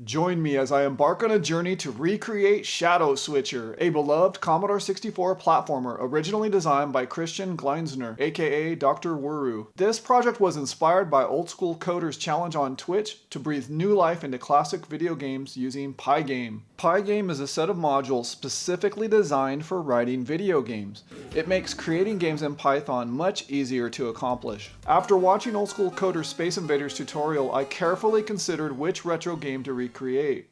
Join me as I embark on a journey to recreate Shadow Switcher, a beloved Commodore 64 platformer originally designed by Christian Gleinsner, aka Dr. Wuro. This project was inspired by Oldskoolcoder's challenge on Twitch to breathe new life into classic video games using Pygame. Pygame is a set of modules specifically designed for writing video games. It makes creating games in Python much easier to accomplish. After watching Oldskoolcoder's Space Invaders tutorial, I carefully considered which retro game to recreate.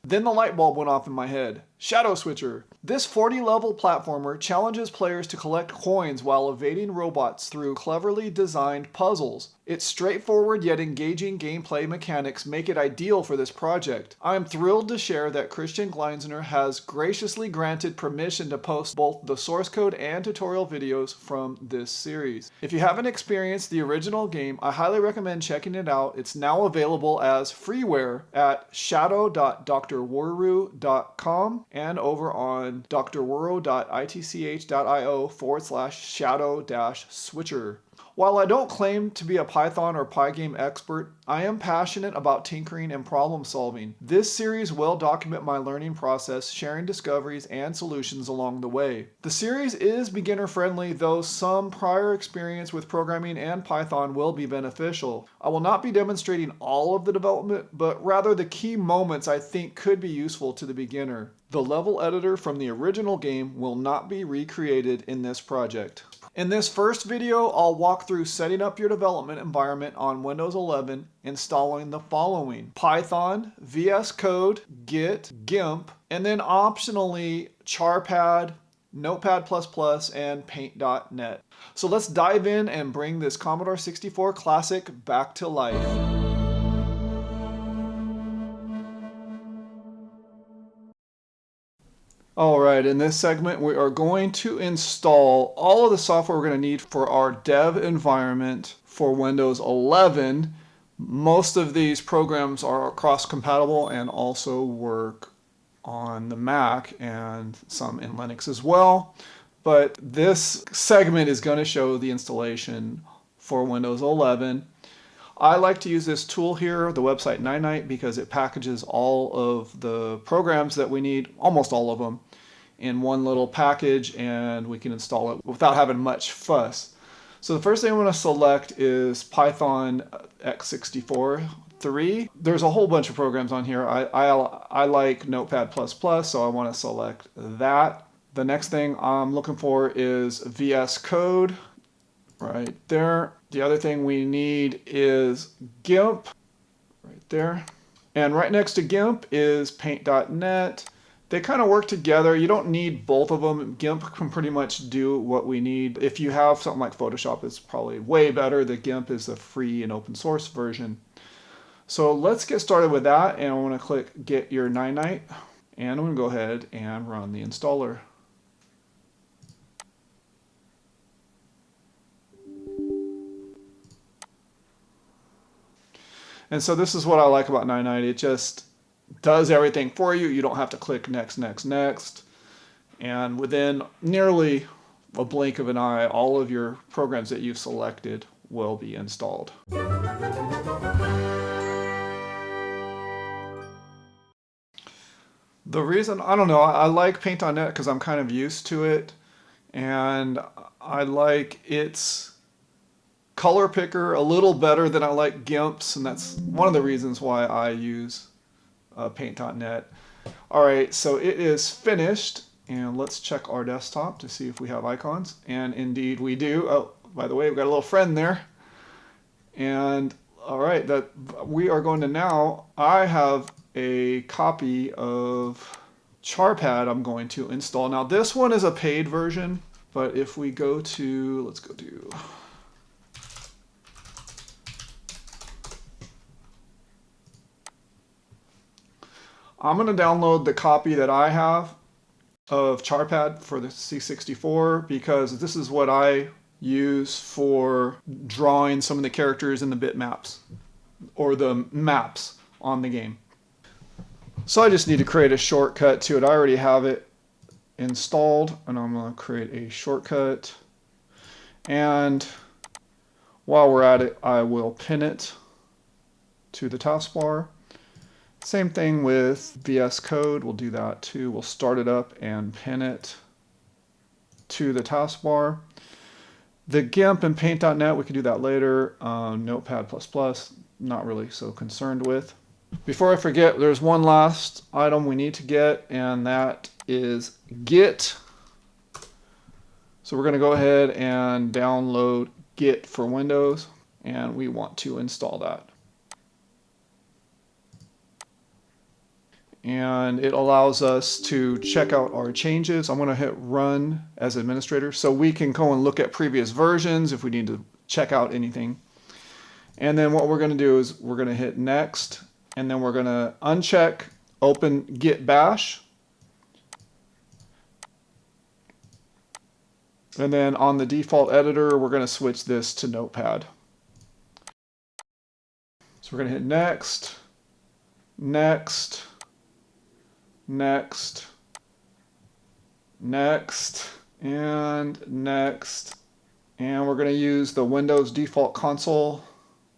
Then the light bulb went off in my head. Shadow Switcher. This 40-level platformer challenges players to collect coins while evading robots through cleverly designed puzzles. Its straightforward yet engaging gameplay mechanics make it ideal for this project. I am thrilled to share that Christian Gleinsner has graciously granted permission to post both the source code and tutorial videos from this series. If you haven't experienced the original game, I highly recommend checking it out. It's now available as freeware at shadow.drwuro.com and over on drwuro.itch.io/shadow-switcher. While I don't claim to be a Python or Pygame expert, I am passionate about tinkering and problem solving. This series will document my learning process, sharing discoveries and solutions along the way. The series is beginner friendly, though some prior experience with programming and Python will be beneficial. I will not be demonstrating all of the development, but rather the key moments I think could be useful to the beginner. The level editor from the original game will not be recreated in this project. In this first video, I'll walk through setting up your development environment on Windows 11, installing the following: Python, VScode, Git, GIMP, and then optionally Charpad, Notepad++, and Paint.net. So let's dive in and bring this Commodore 64 classic back to life. Alright, in this segment we are going to install all of the software we're going to need for our dev environment for Windows 11. Most of these programs are cross-compatible and also work on the Mac and some in Linux as well. But this segment is going to show the installation for Windows 11. I like to use this tool here, the website Ninite, because it packages all of the programs that we need, almost all of them, in one little package, and we can install it without having much fuss. So the first thing I'm going to select is Python x64 3. There's a whole bunch of programs on here. I like Notepad++, so I want to select that. The next thing I'm looking for is VS Code, right there. The other thing we need is GIMP, right there. And right next to GIMP is Paint.net. They kind of work together. You don't need both of them. GIMP can pretty much do what we need. If you have something like Photoshop, it's probably way better. The GIMP is the free and open source version. So let's get started with that. And I want to click Get Your Ninite. And I'm going to go ahead and run the installer. And so this is what I like about Ninite. It just does everything for you. You don't have to click next, next, next. And within nearly a blink of an eye, all of your programs that you've selected will be installed. The reason, I don't know, I like Paint.net because I'm kind of used to it. And I like its color picker a little better than I like GIMP's, and that's one of the reasons why I use Paint.net. Alright, so it is finished, and let's check our desktop to see if we have icons, and indeed we do. Oh, by the way, we've got a little friend there. And alright, that we are going to now, I have a copy of Charpad I'm going to install. Now this one is a paid version, but if we go to, let's go to I'm going to download the copy that I have of Charpad for the C64 because this is what I use for drawing some of the characters in the bitmaps or the maps on the game. So I just need to create a shortcut to it. I already have it installed, and I'm going to create a shortcut. And while we're at it, I will pin it to the taskbar. Same thing with VS Code. We'll do that too. We'll start it up and pin it to the taskbar. The GIMP and Paint.net, we can do that later. Notepad++, not really so concerned with. Before I forget, there's one last item we need to get, and that is Git. So we're going to go ahead and download Git for Windows, and we want to install that. And it allows us to check out our changes. I'm going to hit run as administrator so we can go and look at previous versions if we need to check out anything. And then what we're going to do is we're going to hit next, and then we're going to uncheck open Git bash. And then on the default editor, we're going to switch this to Notepad. So we're going to hit next, next, next, next, and next. And we're going to use the Windows default console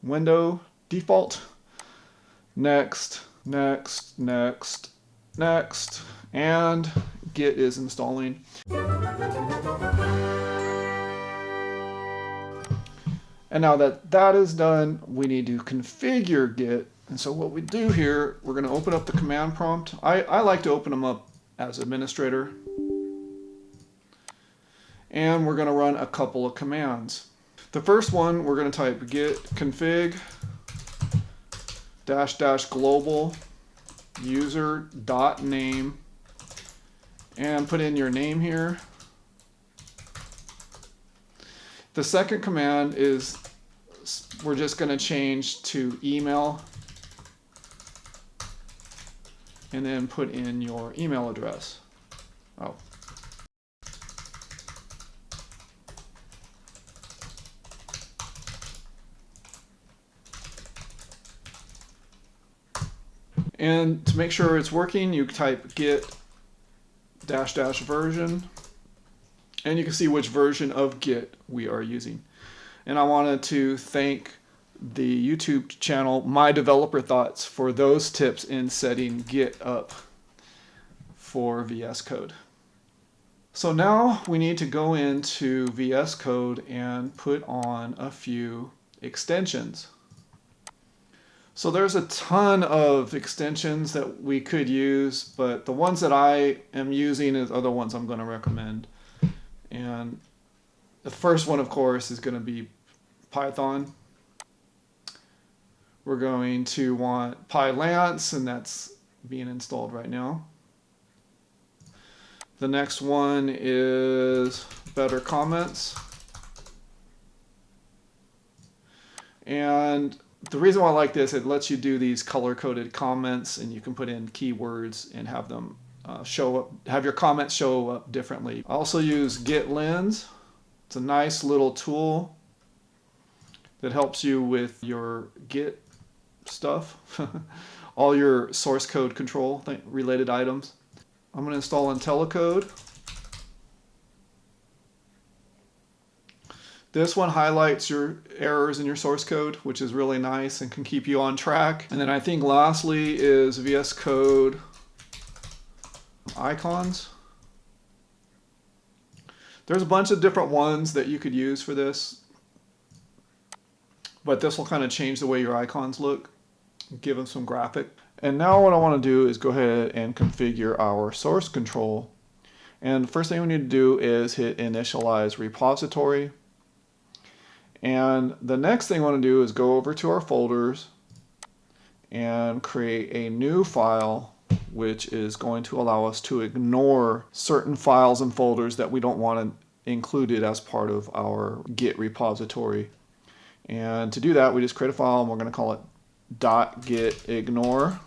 window default. Next, next, next, next, and Git is installing. And now that that is done, we need to configure Git. And so what we do here, we're going to open up the command prompt. I like to open them up as administrator. And we're going to run a couple of commands. The first one, we're going to type git config -- global user .name and put in your name here. The second command is we're just going to change to email and then put in your email address. Oh. And to make sure it's working, you type git -- version, and you can see which version of Git we are using. And I wanted to thank the YouTube channel, My Developer Thoughts, for those tips in setting Git up for VS Code. So now we need to go into VS Code and put on a few extensions. So there's a ton of extensions that we could use, but the ones that I am using are the ones I'm going to recommend. And the first one, of course, is going to be Python. We're going to want PyLance, and that's being installed right now. The next one is Better Comments. And the reason why I like this, it lets you do these color-coded comments, and you can put in keywords and have them show up, have your comments show up differently. I also use Git Lens. It's a nice little tool that helps you with your Git stuff, all your source code control related items. I'm going to install IntelliCode. This one highlights your errors in your source code, which is really nice and can keep you on track. And then I think lastly is VS Code icons. There's a bunch of different ones that you could use for this, but this will kind of change the way your icons look, give them some graphic. And now what I want to do is go ahead and configure our source control. And the first thing we need to do is hit initialize repository. And the next thing I want to do is go over to our folders and create a new file, which is going to allow us to ignore certain files and folders that we don't want included as part of our Git repository. And to do that, we just create a file, and we're going to call it .gitignore.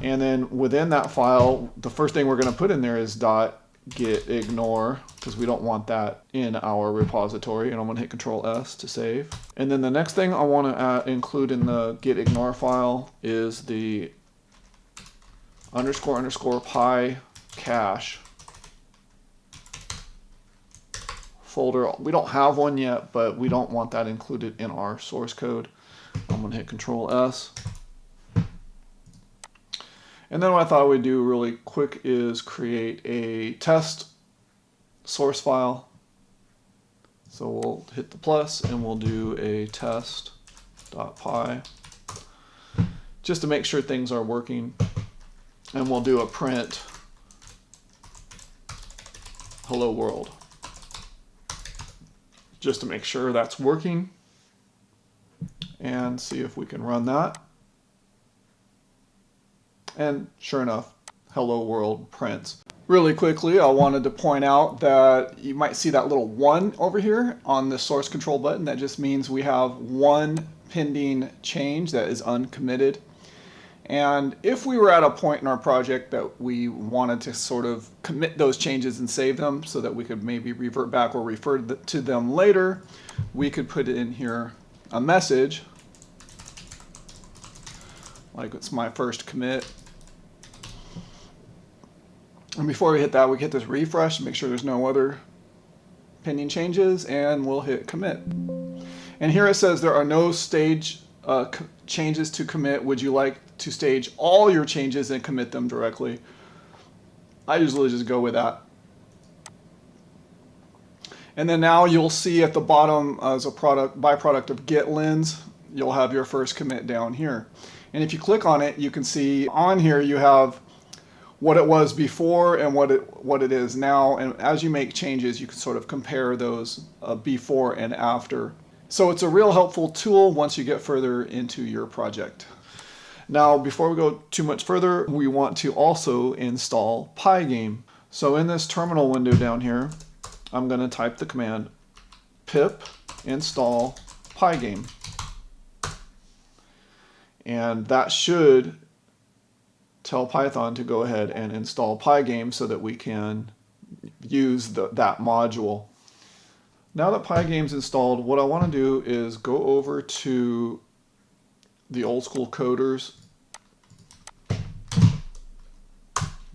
And then within that file, the first thing we're going to put in there is .gitignore, because we don't want that in our repository. And I'm going to hit Control S to save. And then the next thing I want to include in the gitignore file is the __py cache folder. We don't have one yet, but we don't want that included in our source code. I'm going to hit Control S. And then what I thought we'd do really quick is create a test source file. So we'll hit the plus and we'll do a test.py just to make sure things are working. And we'll do a print hello world just to make sure that's working, and see if we can run that. And sure enough, hello world prints. Really quickly, I wanted to point out that you might see that little 1 over here on the source control button. That just means we have one pending change that is uncommitted. And if we were at a point in our project that we wanted to sort of commit those changes and save them so that we could maybe revert back or refer to them later, we could put in here a message like it's my first commit. And before we hit that, we hit this refresh to make sure there's no other pending changes, and we'll hit commit. And here it says there are no stage changes to commit. Would you like to stage all your changes and commit them directly? I usually just go with that. And then now you'll see at the bottom as a byproduct of getlins, you'll have your first commit down here. And if you click on it, you can see on here you have what it was before and what it is now. And as you make changes, you can sort of compare those before and after. So it's a real helpful tool once you get further into your project. Now, before we go too much further, we want to also install Pygame. So in this terminal window down here, I'm going to type the command pip install Pygame. And that should tell Python to go ahead and install Pygame so that we can use that module. Now that Pygame's installed, what I want to do is go over to the Oldskoolcoder's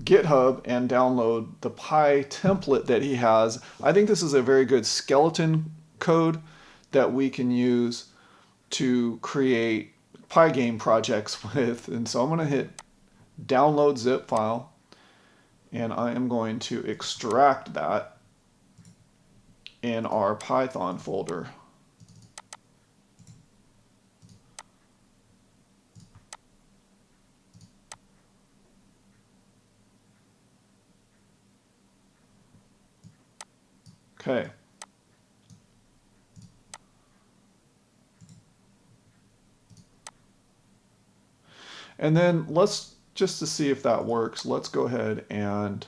GitHub and download the Py template that he has. I think this is a very good skeleton code that we can use to create Pygame projects with. And so I'm going to hit download zip file, and I am going to extract that in our Python folder. Okay. And then just to see if that works, let's go ahead and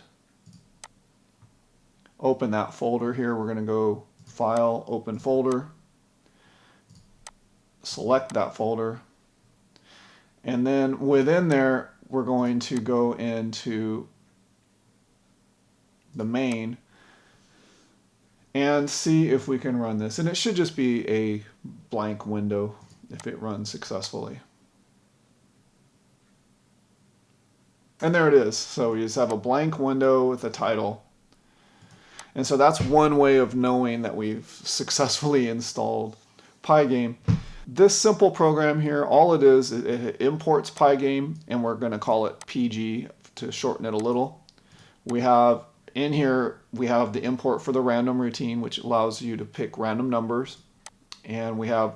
open that folder here. We're going to go File, Open Folder, select that folder, and then within there we're going to go into the main and see if we can run this. And it should just be a blank window if it runs successfully. And there it is. So we just have a blank window with a title. And so that's one way of knowing that we've successfully installed Pygame. This simple program here, all it is, it imports Pygame, and we're going to call it PG to shorten it a little. We have in here, we have the import for the random routine, which allows you to pick random numbers. And we have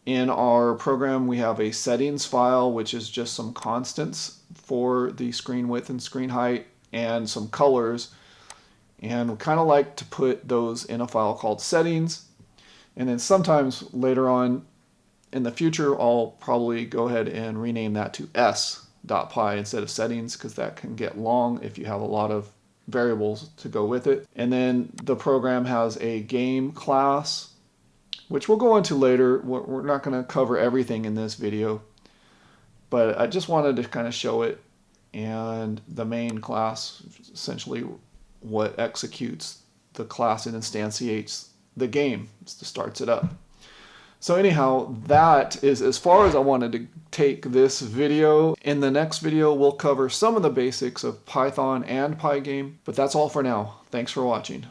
in our program, we have a settings file, which is just some constants for the screen width and screen height and some colors. And we kind of like to put those in a file called settings. And then sometimes later on in the future, I'll probably go ahead and rename that to s.py instead of settings, because that can get long if you have a lot of variables to go with it. And then the program has a game class, which we'll go into later. We're not going to cover everything in this video, but I just wanted to kind of show it. And the main class, essentially what executes the class and instantiates the game, starts it up. So anyhow, that is as far as I wanted to take this video. In the next video, we'll cover some of the basics of Python and Pygame, but that's all for now. Thanks for watching.